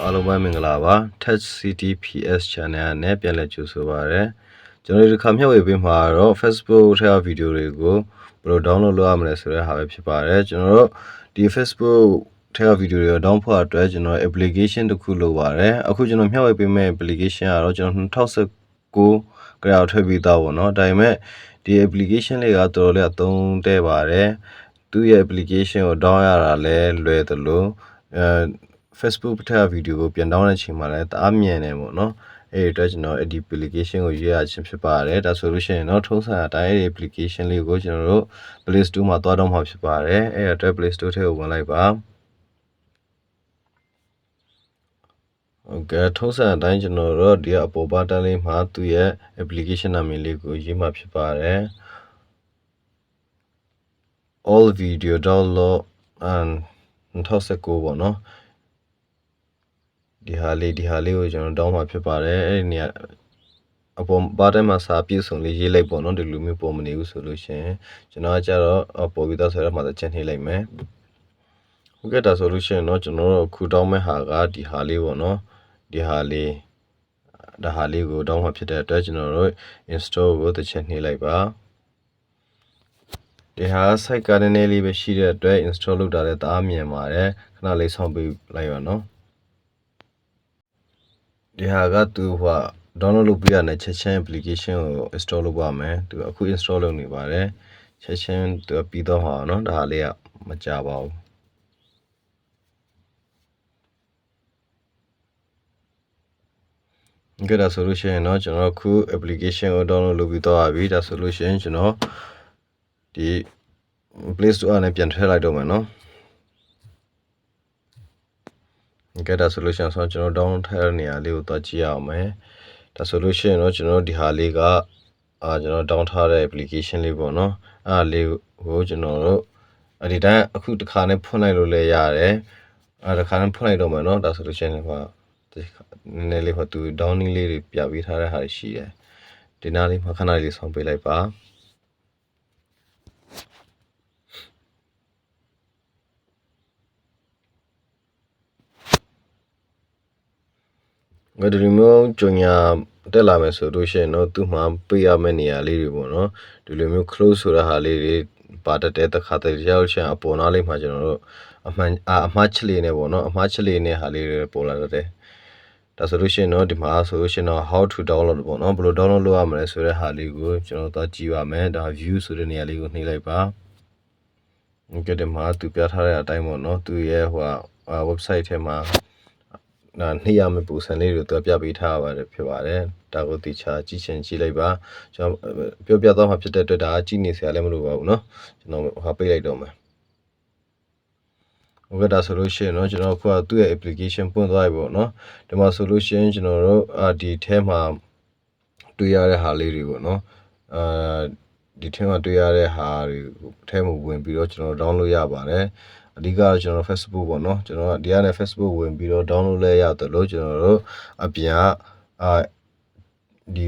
အားလုံးပဲမင်္ဂလာပါ Touch City PS Channel နဲ့ပြန်လည်ကြိုဆိုပါရစေကျွန်တော်ဒီခါမျှဝေပေးမှာတော့ Facebook ထဲကဗီဒီယိုတွေကိုဘယ်လို download လုပ်ရမလဲဆိုတဲ့ဟာပဲဖြစ်ပါတယ်ကျွန်တော်တို့ဒီ Facebook ထဲကဗီဒီယိုတွေကို download ဖို့အတွက်ကျွန်တော် application တစ်ခုလိုပါတယ်အခုကျွန်တော်မျှဝေပေးမယ့် application ကတော့ကျွန်တော်2019ကြောက်ထည့်ပြီးသားပေါ့နော်ဒါပေမဲ့ဒီ application လေးကတော်တော်လေးအသုံးတဲ့ပါတယ်သူရဲ့ application ကို down ရတာလဲလွယ်သလိုFacebook ထဲကဗီဒီယိုကိုပြန် down တဲ့အချိန်မှာလည်းတအားမြင်တယ်ပေါ့နော်အဲ့ဒီအတွက်ကျွန်တော်ဒီ application ကိုရွေးရခြင်းဖြစ်ပါတယ်ဒါဆိုလို့ရှိရင်တော့ထုံးစံအတိုင်း application လေးကိုကျွန်တော်တို့ Play Store မှာသွားတော့မှာဖြစ်ပါတယ်အဲ့အတွက် Play Store ထဲကိုဝင်လိုက်ပါOkay ထုံးစံအတိုင်းကျွန်တော်တို့ဒီအပေါ်ဘတ်တန်းလေးမှာသူ့ရဲ့ application နာမည်လေးကိုရေးမှဖြစ်ပါတယ် all video download and 2019ပေါ့နော်ဒီဟာလေးကိုကျွန်တော်တောင်းမှာဖြစ်ပါတယ်အဲ့ဒီနေရာအပေါ်ဘာတိုင်းမှာစာပြည့်စုံလေးရေးလိုက်ပေါ့နော်ဒီလိုမျိုးပုံမနေဘူးဆိုလို့ရှင်ကျွန်တော်ကကြတော့ပေါ်ပြီးသားဆိုတော့မှချက်နှိပ်လိုက်မယ်ဟုတ်ကဲ့ဒါဆိုလို့ရှင်เนาะကျွန်တော်တို့အခုတောင်းမဲ့ဟာကဒီဟာလေးပေါ့နော်ဒီဟာလေးဒါဟာလေးကိုတောင်းမှာဖြစ်တဲ့အတွက်ကျွန်တော်တို့ install ကိုတစ်ချက်နှိပ်လိုက်ပါဒီဟာ site ကနည်းနည်းလေးပဲရှိတဲ့အတွက် install လုပ်တာလည်းတအားမြင်ပါတယ်ခဏလေးဆောင်ပေးလိုက်ပါနော်ဒီဟာကသူဟို download လုပ်ပြရတဲ့ချက်ချင်း application ကို install လုပ်ပါမယ်သူအခု install လုပ်နေပါတယ်ချက်ချင်းသူပြီးတော့ဟာเนาะဒါလေးကမကြပါဘူးကြည့်ဒါဆိုလို့ရှိရင်เนาะကျွန်တော်အခု application ကို download လုပ်ပြီးတော့ပါပြီဒါဆိုလို့ရှိရင်ကျွန်တော်ဒီ Play Store နဲ့ပြန်ထည့်လိုက်တော့မယ်เนาะOkay ဒါဆိုလို့ရှိရင်ကျွန်တော် download ထားတဲ့နေရာလေးကိုသွားကြည့်ရအောင်မယ်ဒါဆိုလို့ရှိရင်တော့ကျွန်တော်ဒီဟာလေးကကျွန်တော် download ထားတဲ့ application လေးပေါ့နော်အဲ့ဒါလေးကိုကျွန်တော်တို့ဒီတိုင်းအခုတစ်ခါနဲ့ဖွင့်လိုက်လို့လည်းရတယ်တစ်ခါနဲ့ဖွင့်လိုက်တော့မယ်နော်ဒါဆိုလို့ရှိရင်ဟိုနည်းနည်းလေးဟိုသူ downing လေးတွေပြပေးထားတဲ့ဟာရှိတယ်ဒီနားလေးမှာခဏလေးဆောင်းပေးလိုက်ပါငါဒီမျိုးကြညာတက်လာမယ်ဆိုလို့ရှိရင်တော့သူ့မှာပေးရမယ့်နေရာလေးတွေပေါ့နော်ဒီလိုမျိုး close ဆိုတဲ့ဟာလေးတွေပါတတဲ့တစ်ခါတည်းရောက်ချင်အပေါ်နားလေးမှာကျွန်တော်တို့အမှားချက်လေးနဲ့ပေါ့နော်အမှားချက်လေးနဲ့ဟာလေးတွေပေါ်လာတဲ့ဒါဆိုလို့ရှိရင်တော့ဒီမှာဆိုလို့ရှိရင်တော့ how to download ပေါ့နော်ဘယ်လို download လုပ်ရမလဲဆိုတဲ့ဟာလေးကိုကျွန်တော်သွားကြည့်ပါမယ်ဒါ view ဆိုတဲ့နေရာလေးကိုနှိပ်လိုက်ပါဒီကတည်းမှာသူပြထားတဲ့အတိုင်းပေါ့နော်သူရဲ့ဟိုwebsite ထဲမှာနှိပ်ရမယ့်ပုံစံလေးတွေသူပြပေးထားပါတယ်ဖြစ်ပါတယ်ဒါကိုတိကျကြည့်ချင်ကြည့်လိုက်ပါကျွန်တော်ပြောပြသွားမှာဖြစ်တဲ့အတွက်ဒါကြည့်နေစရာလည်းမလိုပါဘူးเนาะကျွန်တော်ဟာပိတ်လိုက်တော့မယ်ဟုတ်ကဲ့ဒါဆိုလို့ရှိရင်เนาะကျွန်တော်အခုကသူ့ရဲ့ application ပွင့်သွားပြီပေါ့เนาะဒီမှာဆိုလို့ရှိရင်ကျွန်တော်တို့ဒီထဲမှာတွေ့ရတဲ့ဟာလေးတွေပေါ့เนาะဒီထဲမှာတွေ့ရတဲ့ဟာတွေထဲမှာဝင်ပြီးတော့ကျွန်တော် download ရပါတယ်အဓိကကျွန်တော် Facebook ပေါ့နော်ကျွန်တော်ဒီကနေ Facebook ဝင်ပြီးတော့ download လဲရတယ်လို့ကျွန်တော်တို့အပြင်ကဒီ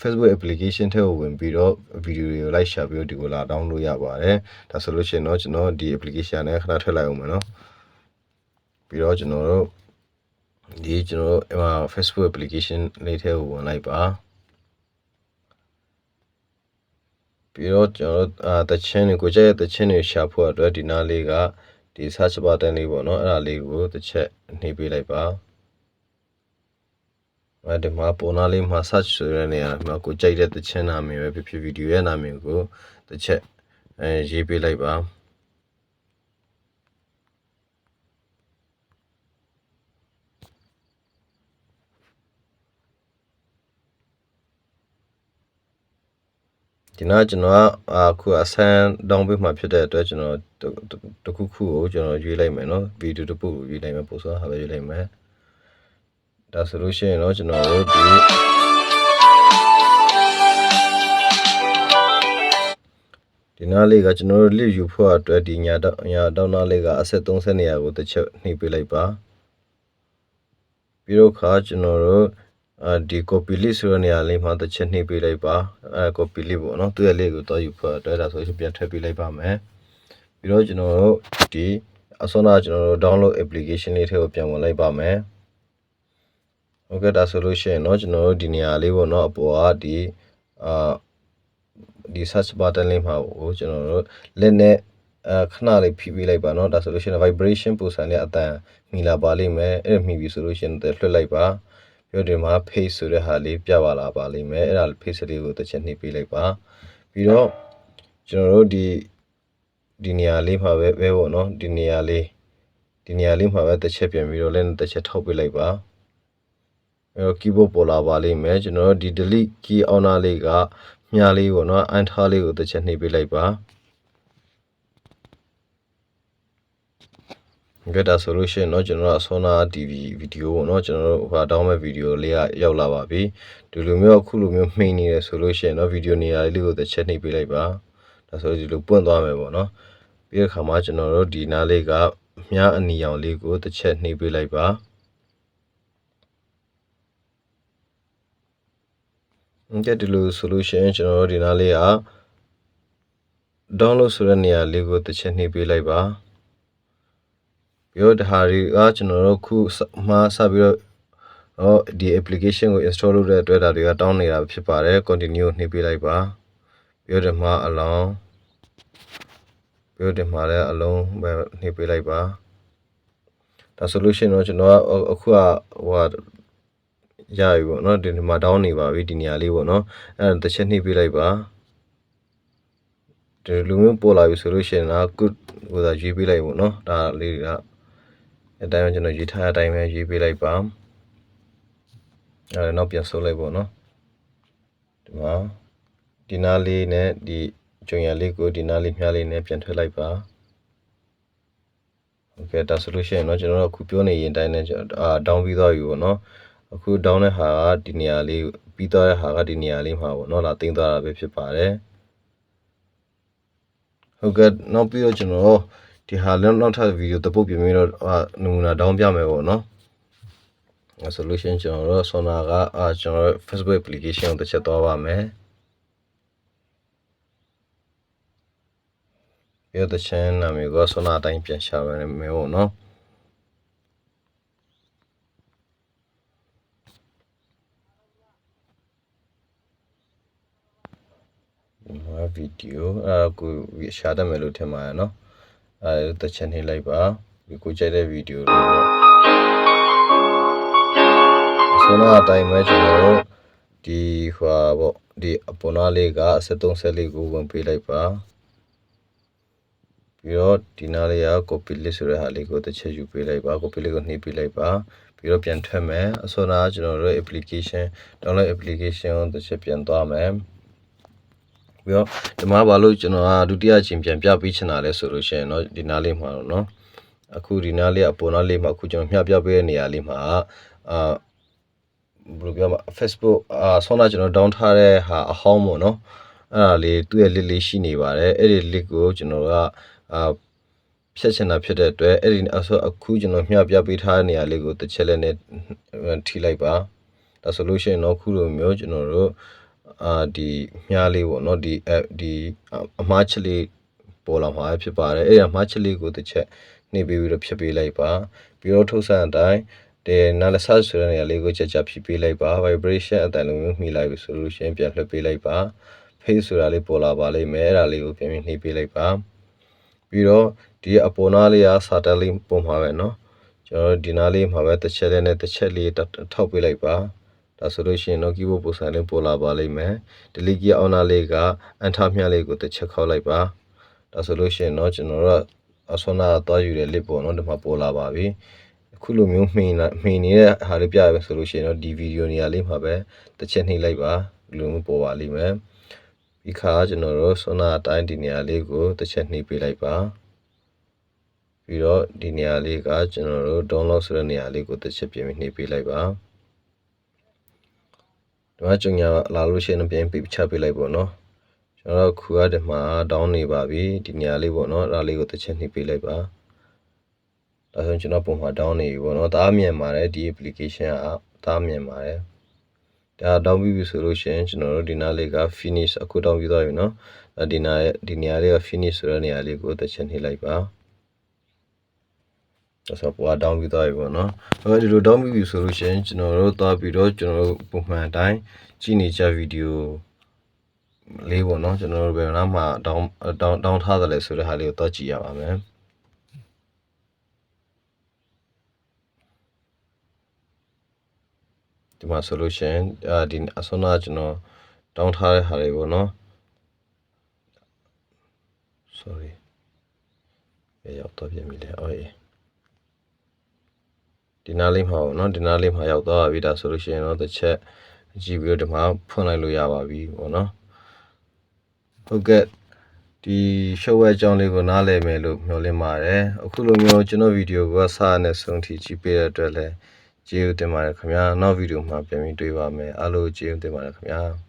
Facebook application ထဲကိုဝင်ပြီးတော့ဗီဒီယိုတွေကို like share ပြီးတော့ဒီကိုလာ download ရပါတယ်ဒါဆိုလို့ရှိရင်တော့ကျွန်တော်ဒီ application နဲ့ခဏထည့်လိုက်အောင်မယ်နော်ပြီးတော့ကျွန်တော်တို့Facebook application လေးထဲကိုဝင်လိုက်ပါပြီးတော့ကျွန်တော်တချင်းကိုကြည့်ရတဲ့ချင်းတွေရှာဖို့အတွက်ဒီနားလေးကဒီ search button လေးပေါ့နော်အဲ့ဒါလေးကိုတစ်ချက်နှိပ်ပေးလိုက်ပါဒီမှာပေါ်နာလေးမှာ search ဆိုတဲ့နေရာမှာကိုကြိုက်တဲ့တချင်းနာမည်ပဲဖြစ်ဖြစ်ဗီဒီယိုရဲ့နာမည်ကိုတစ်ချက်ရေးပေးလိုက်ပါဒီနောက်ကျွန်တော်အခုအဆန်းတောင်းပေးမှဖြစ်တဲ့အတွက်ကျွန်တော်တခုခုကိုကျွန်တော်ရွေးလိုက်မယ်နော်ဗီဒီယိုတစ်ပုဒ်ကိုရွေးလိုက်မယ်ပို့ဆိုတာဟာပဲရွေးလိုက်မယ်ဒါဆိုလို့ရှိရင်တော့ကျွန်တော်တို့ဒီနားလေးကကျွန်တော်တို့ list ယူဖို့အတွက်ဒီညာတောင်းနားလေးကအဆက်30နေရာကိုတစ်ချက်နှိပ်ပေးလိုက်ပါပြီးတော့ခါကျွန်တော်တို့ဒီ copy list ဆိုတဲ့နေရာလေးမှာတစ်ချက်နှိပ်ပေးလိုက်ပါcopy list ပေါ့နော်သူ့ရဲ့ link ကိုတော့ယူဖို့အတွက်ဒါဆိုရင်ပြန်ထည့်ပေးလိုက်ပါမယ်ပြီးတော့ကျွန်တော်တို့ဒီအစောနာကျွန်တော်တို့ download application လေးထဲကိုပြန်ဝင်လိုက်ပါမယ် Okay ဒါဆိုလို့ရှိရင်เนาะကျွန်တော်တို့ဒီနေရာလေးပေါ့เนาะအပေါ်ကဒီ search button လေးမှာကိုကျွန်တော်တို့လက်နဲ့ခဏလေးဖိပေးလိုက်ပါเนาะဒါဆိုလို့ရှိရင် vibration ပုံစံနဲ့အတန်မိလာပါလိမ့်မယ်အဲ့မိပြီဆိုလို့ရှိရင်လွှတ်လိုက်ပါပြီးတော့ဒီမှာ face ဆိုတဲ့ဟာလေးပြပါလာပါလိမ့်မယ်အဲ့ဒါ face လေးကိုတစ်ချက်နှိပ်ပေးလိုက်ပါပြီးတော့ကျွန်တော်တို့ဒီနေရာလေးမှာပဲပေါ့เนาะဒီနေရာလေးမှာပဲတစ်ချက်ပြန်ပြီးတော့လည်းတစ်ချက်ထောက်ပေးလိုက်ပါအဲ့တော့ keyboard ပေါ်လာပါလိမ့်မယ်ကျွန်တော်တို့ဒီ delete key အောင်းနာလေးကမြားလေးပေါ့เนาะ enter လေးကိုတစ်ချက်နှိပ်ပေးလိုက်ပါကြည့်ဒါဆိုလို့ရှိရင်เนาะကျွန်တော်တို့အစောနာ TV ဗီဒီယိုပေါ့เนาะကျွန်တော်တို့ဟာတောင်းမဲ့ဗီဒီယိုလေးကရောက်လာပါပြီဒီလိုမျိုးအခုလိုမျိုးမှိန်နေတယ်ဆိုလို့ရှိရင်เนาะဗီဒီယိုနေရာလေးကိုတစ်ချက်နှိပ်ပေးလိုက်ပါဒါဆိုဒီလိုပွင့်သွားမယ်ပေါ့เนาะပြီးတဲ့အခါမှာကျွန်တော်တို့ဒီနားလေးကမြားအနီရောင်လေးကိုတစ်ချက်နှိပ်ပေးလိုက်ပါကြည့်ဒီလိုဆိုလို့ရှိရင်ကျွန်တော်တို့ဒီနားလေးက download ဆိုတဲ့နေရာလေးကိုတစ်ချက်နှိပ်ပေးလိုက်ပါပြီးတော့ဒါတွေကကျွန်တော်တို့ခုမှာစပြီးတော့ဒီ application ကို install လုပ်တဲ့အတွက်ဒါတွေကတောင်းနေတာဖြစ်ပါတယ် continue နှိပ်ပေးလိုက်ပါပြီးတော့ဒီမှာအလောင်းပြီးတော့ဒီမှာလည်းအလုံးပဲနှိပ်ပေးလိုက်ပါဒါ solution တော့ကျွန်တော်ကအခုကဟိုရပြီပေါ့เนาะဒီမှာ down နေပါပြီဒီနေရာလေးပေါ့เนาะအဲ့ဒါတစ်ချက်နှိပ်ပေးလိုက်ပါဒီလူမျိုးပေါ်လာပြီဆိုလို့ရှိရင်တော့ good ဟိုသာရွေးပေးလိုက်ပေါ့เนาะဒါလေးကအတိုင်းကျွန်တော်ရေးထားတဲ့အတိုင်းပဲရေးပေးလိုက်ပါအဲ့တော့နောက်ပြန်ဆုပ်လိုက်ပေါ့เนาะဒီမှာဒီနားလေးနဲ့ဒီကြုံရလေးကိုဒီနားလေးမြားလေးနဲ့ပြန်ထွက်လိုက်ပါโอเคဒါဆိုလို့ရှိရင်เนาะကျွန်တော်တို့အခုပြောနေရင်တိုင်းနဲ့down ပြီးသွားပြီပေါ့เนาะအခု down တဲ့ဟာကဒီနေရာလေးပြီးသွားတဲ့ဟာကဒီနေရာလေးမှာပေါ့เนาะလာတင်သွားတာပဲဖြစ်ပါတယ်ဟုတ်ကဲ့နောက်ပြီးတော့ကျွန်တော်ဒီဟာလည်းနောက်ထပ်ဗီဒီယိုတပုတ်ပြင်ပြီးတော့နမူနာ down ပြမယ်ပေါ့เนาะsolution ကျွန်တော်တို့ Sona ကကျွန်တော်တို့ Facebook application ကိုတစ်ချက်သွားပါမယ်ပြီးတော့တစ်ချက်နာမည်က Sona အတိုင်းပြန်ရှာမယ်ပေါ့เนาะဗီဒီယိုကိုရှာတတ်မယ်လို့ထင်ပါတယ်เนาะတစ်ချက်နှိပ်လိုက်ပါဒီကိုကြိုက်တဲ့ဗီဒီယိုလေးပေါ့Sona အတိုင်းပဲကျွန်တော်တို့ဒီဟွာပေါ့ဒီအပေါ်နားလေးက73ဆက်လေးကိုဝင်ပေးလိုက်ပါပြီးတော့ဒီနားလေးက copy list ဆိုတဲ့ဟာလေးကိုတစ်ချက်ယူပေးလိုက်ပါ copy လေးကိုနှိပ်ပေးလိုက်ပါပြီးတော့ပြန်ထွက်မယ်အစောနာကျွန်တော်တို့ application download application ကိုတစ်ချက်ပြန်သွားမယ်ပြီးတော့ဒီမှာဘာလို့ကျွန်တော်ဒုတိယအချိန်ပြန်ပြပေးချင်တာလဲဆိုလို့ရှိရင်เนาะဒီနားလေးမှာတော့เนาะအခုဒီနားလေးအပေါ်နားလေးမှာအခုကျွန်တော်မျှပြပေးတဲ့နေရာလေးမှာဘယ်လိုပြောမလဲ Facebook Sona ကျွန်တော် down ထားတဲ့ဟာအဟောင်းပေါ့เนาะအဲ့ဒါလေးသူ့ရဲ့ link လေးရှိနေပါတယ်အဲ့ဒီ link ကိုကျွန်တော်ကဖြတ်ချင်တာဖြစ်တဲ့အတွက်အဲ့ဒီအခုကျွန်တော်မျှပြပေးထားတဲ့နေရာလေးကိုတစ်ချက်လက်နဲ့ထိလိုက်ပါဒါဆိုလို့ရှိရင်တော့ခုလိုမျိုးကျွန်တော်တို့ဒီမြားလေးပေါ့เนาะဒီအမားချက်လေးပေါ်လာမှာဖြစ်ပါတယ်အဲ့ဒီအမားချက်လေးကိုတစ်ချက်နှိပ်ပြီးတော့ဖြတ်ပေးလိုက်ပါပြီးတော့ထုတ်ဆန်းအတိုင်းဒီနာလဆတ်ဆိုတဲ့နေရာလေးကိုချက်ဖြည့်ပေးလိုက်ပါ vibration အတန်လုံးမျိုးမှီလိုက်ပြီဆိုလို့ရှိရင်ပြန်လွှတ်ပေးလိုက်ပါ face ဆိုတာလေးပေါ်လာပါလိမ့်မယ်အဲ့ဒါလေးကိုပြန်နှိပ်ပေးလိုက်ပါပြီးတော့ဒီအပေါ်နားလေးကစာတက်လေးပုံမှာပဲเนาะကျွန်တော်ဒီနားလေးမှာပဲတစ်ချက်နဲ့တစ်ချက်လေးထောက်ပေးလိုက်ပါဒါဆိုလို့ရှိရင်တော့ keyboard ပုံစံလေးပေါ်လာပါလိမ့်မယ် delete key အောင်းနားလေးက enter မြလေးကိုတစ်ချက်ခောက်လိုက်ပါဒါဆိုလို့ရှိရင်တော့ကျွန်တော်တို့အစောနာသွားယူတဲ့ link ပေါ့เนาะဒီမှာပေါ်လာပါပြီအခုလိုမျိုးမှီနေတဲ့ဟာလေးပြရဆိုလို့ရှိရင်တော့ဒီဗီဒီယိုနေရာလေးမှာပဲတစ်ချက်နှိပ်လိုက်ပါဒီလိုမျိုးပေါ်ပါလိမ့်မယ်ဒီခါကျွန်တော်တို့ Sona အတိုင်းဒီနေရာလေးကိုတစ်ချက်နှိပ်ပေးလိုက်ပါပြီးတော့ဒီနေရာလေးကကျွန်တော်တို့ download ဆိုတဲ့နေရာလေးကိုတစ်ချက်ပြင်ပြီးနှိပ်ပေးလိုက်ပါဒီမှာကြုံရလာလို့ရှိရင်ပြန်ပြီးချပေးလိုက်ပေါ့နော်ကျွန်တော်ခုကဒီမှာ down နေပါပြီဒီနေရာလေးပေါ့နော်ဒါလေးကိုတစ်ချက်နှိပ်ပေးလိုက်ပါဒါဆိုရင်ကျွန်တော်ပုံမှာ down နေပြီပေါ့နော်ဒါအမြင်ပါတယ်ဒီ application ကဒါအမြင်ပါတယ်ဒါ down ပြီးပြီဆိုလို့ရှိရင်ကျွန်တော်တို့ဒီနားလေးက finish အခု down ပြီးသွားပြီနော်ဒီနေရာလေးက finish ဆိုတဲ့နေရာလေးကိုတစ်ချက်နှိပ်လိုက်ပါ ဆိုတော့ down ပြီးသွားပြီပေါ့နော်အဲ့ဒီလို down ပြီးပြီဆိုလို့ရှိရင်ကျွန်တော်တို့သွားပြီးတော့ကျွန်တော်တို့ပုံမှန်အတိုင်းကြည့်နေကြဗီဒီယိုလေးပေါ့နော်ကျွန်တော်တို့ဘယ်နားမှာ down ထားတယ်လဲဆိုတဲ့ဟာလေးကိုသွားကြည့်ရပါမယ်ဒီမှာဆိုလို့ရှိရင်ဒီအစွမ်းကကျွန်တော် down ထားတဲ့ဟာတွေပေါ့နော် sorry ရောက်တော့ပြင်ပြီလေအော်ဒီနားလေးမှာပေါ့နော်ဒီနားလေးမှာရောက်သွားပြီဒါဆိုလို့ရှိရင်တော့တစ်ချက်ကြည့်ပြီးတော့ဒီမှာဖွင့်လိုက်လို့ရပါပြီပေါ့နော်ဟုတ်ကဲ့ဒီရှုပ်ဝဲအကြောင်းလေးကိုနားလည်မယ်လို့မျှော်လင့်ပါတယ်အခုလိုမျိုးကျွန်တော်ဗီဒီယိုကစနဲ့ဆုံးထိကြည့်ပေးတဲ့အတွက်လည်းကျေးဇူးတင်ပါတယ်ခင်ဗျာနောက်ဗီဒီယိုမှာပြန်ပြီးတွေ့ပါမယ်အားလုံးကျေးဇူးတင်ပါတယ်ခင်ဗျာ